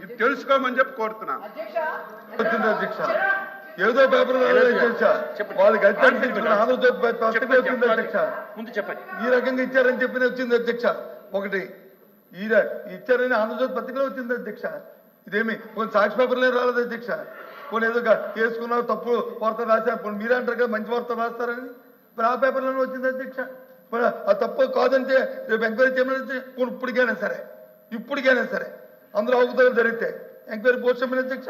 ఇది తెలుసుకోమని చెప్పి కోరుతున్నాను. వచ్చింది అధ్యక్ష, ఏదో పేపర్ వాళ్ళకి ఆంధ్రజ్యోతి పత్రిక వచ్చింది అధ్యక్ష, ముందు చెప్పండి. ఈ రకంగా ఇచ్చారని చెప్పి వచ్చింది అధ్యక్ష. ఒకటి ఇచ్చారని ఆంధ్రజ్యోతి పత్రికలో వచ్చింది అధ్యక్ష. ఇదేమి కొన్ని సాక్షి పేపర్లే రాలేదు అధ్యక్ష. కొన్ని ఏదో చేసుకున్నారు, తప్పు వార్త రాశారు. కొన్ని మీరే అంటారు కదా మంచి వార్త రాస్తారని, మరి ఆ పేపర్లోనే వచ్చింది అధ్యక్ష. మరి ఆ తప్పు కాదంటే రేపు ఎంక్వైరీ చేయమని ఇప్పటికైనా సరే అందులో అవకతవకలు జరిగితే ఎంక్వైరీ పోస్ట్ చేయమని అధ్యక్ష.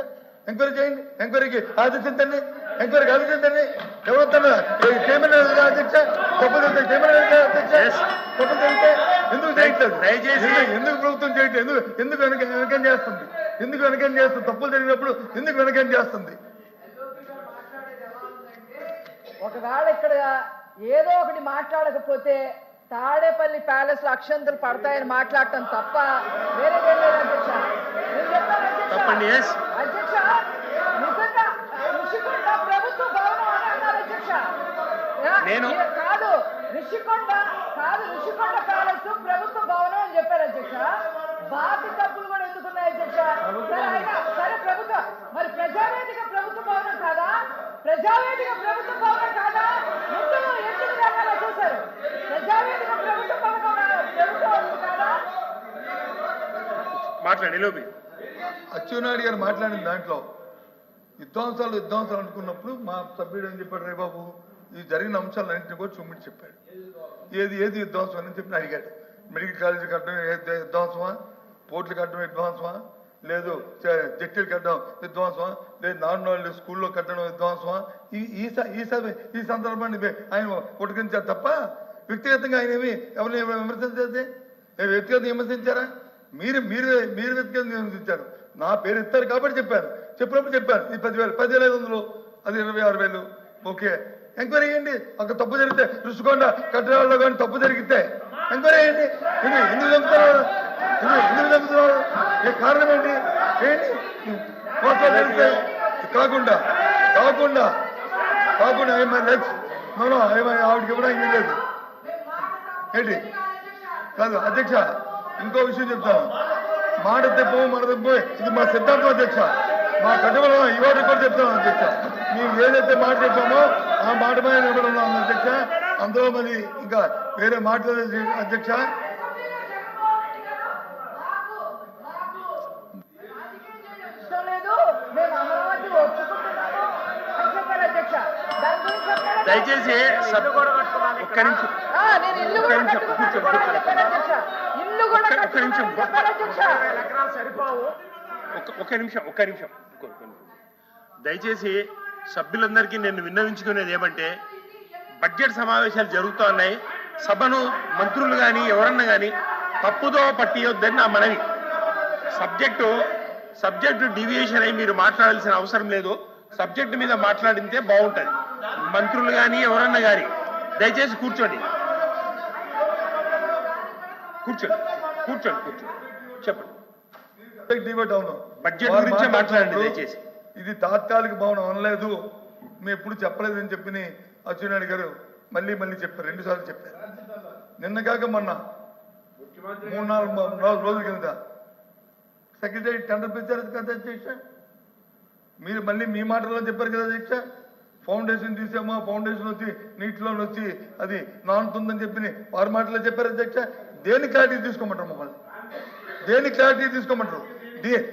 ఎంక్వైరీ చేయండి, ఎంక్వైరీకి ఆదేశించండి, ఎంక్వైరీకి ఆదేశించండి. ఎవరొద్దన్నా చేయమని అధ్యక్ష. తప్పు జరిగితే చేయమని అధ్యక్ష. తప్పు జరిగితే ఎందుకు చేయట్లేదు? ఎందుకు ప్రభుత్వం చేయట్లేదు? ఎందుకు వెనకం చేస్తుంది? తప్పులు జరిగినప్పుడు ఎందుకు వెనకం చేస్తుంది? ఒకవేళ ఇక్కడ ఏదో ఒకటి మాట్లాడకపోతే తాడేపల్లి ప్యాలెస్ లో అక్షంతలు పడతాయని మాట్లాడటం తప్ప వేరేదేం లేదు అధ్యక్ష. అధ్యక్ష నిజంగా ఋషికొండ ప్రభుత్వ భవనం అని అన్నారు అధ్యక్ష. ఋషికొండ ప్యాలెస్ ప్రభుత్వ భవనం అని చెప్పారు అధ్యక్ష. బాకి తప్పులు కూడా ఎందుకున్నాయి అధ్యక్ష? సరే ప్రభుత్వ మరి ప్రజావేదిక ప్రభుత్వ భవనం కాదా? ఎందుకు రకాలా చూశారు? ప్రజావేదిక ప్రభుత్వ భవనం కాదా? మాట్లాడి అచ్చెన్నాయుడు గారు మాట్లాడిన దాంట్లో విధ్వంసాలు అనుకున్నప్పుడు మా సభ్యుడు ఏం చెప్పాడు, రే బాబు ఈ జరిగిన అంశాలన్నింటినీ కూడా చూమిటి చెప్పాడు. ఏది విధ్వంసం అని చెప్పి అడిగాడు. మెడికల్ కాలేజీ కట్టడం విధ్వంసమా, పోర్టులు కట్టడం విధ్వంసమా, లేదు జట్టీలు కట్టడం విధ్వంసమా, లేదు నార్మల్ స్కూల్లో కట్టడం విధ్వంసమా? ఈ సందర్భాన్ని ఆయన పుట్టుకించారు తప్ప వ్యక్తిగతంగా ఆయన ఏమి ఎవరిని విమర్శించేది? వ్యక్తిగతంగా విమర్శించారా? మీరు వ్యక్తిగతంగా విమర్శించారు. నా పేరు ఇస్తారు కాబట్టి చెప్పినప్పుడు చెప్పారు ఈ 10,500 అది 26,000. ఓకే, ఎంక్వైరీ చేయండి. అక్కడ తప్పు జరిగితే ఋషికొండ కట్టడాల్లో కానీ తప్పు జరిగితే ఎంక్వైరీ చేయండి. ఎందుకు చంపుతున్నారు? ఈ కారణం ఏంటి? జరిగితే కాకుండా ఆవిడకి ఇవ్వడానికి లేదు ఏంటి? కాదు అధ్యక్ష, ఇంకో విషయం చెప్తాను. మాట తెప్పు ఇది మా సిద్ధాంతం అధ్యక్ష. మా కట్టుబడి ఇవాళ కూడా చెప్తాను అధ్యక్ష. మేము ఏదైతే మాట చెప్పామో ఆ మాట మీద నిలబడి ఉన్నాము అధ్యక్ష. అందులో మరి ఇంకా వేరే మాట్లాడేది అధ్యక్ష. దయచేసి ఒక్క నిమిషం దయచేసి సభ్యులందరికీ నేను విన్నవించుకునేది ఏమంటే, బడ్జెట్ సమావేశాలు జరుగుతూ ఉన్నాయి. సభను మంత్రులు కానీ ఎవరన్నా కానీ తప్పుదో పట్టియొద్దని నా మనవి. సబ్జెక్టు డివియేషన్ అయి మీరు మాట్లాడాల్సిన అవసరం లేదు. సబ్జెక్టు మీద మాట్లాడితే బాగుంటుంది. మంత్రులు కానీ ఎవరన్నా కానీ దయచేసి కూర్చోండి. చెప్పండి. బడ్జెట్ గురించే మాట్లాడండి దయచేసి. ఇది తాత్కాలిక భవనం అనలేదు, మేము ఎప్పుడు చెప్పలేదని చెప్పి అచ్చెన్నాయుడు గారు మళ్ళీ చెప్పారు. 2 సార్లు చెప్పారు. నిన్న కాక మొన్న 3-4 రోజుల కింద సెక్రటరీ టెండర్ పిలిచారు కదా అధ్యక్ష. మీరు మళ్ళీ మీ మాటల్లో చెప్పారు కదా అధ్యక్ష. ఫౌండేషన్ తీసామో, ఫౌండేషన్ వచ్చి నీటిలో వచ్చి అది నానుతుందని చెప్పి వారి మాటలో చెప్పారు అధ్యక్ష. దేని క్లారిటీ తీసుకోమంటారు? మమ్మల్ని దేని క్లారిటీ తీసుకోమంటారు?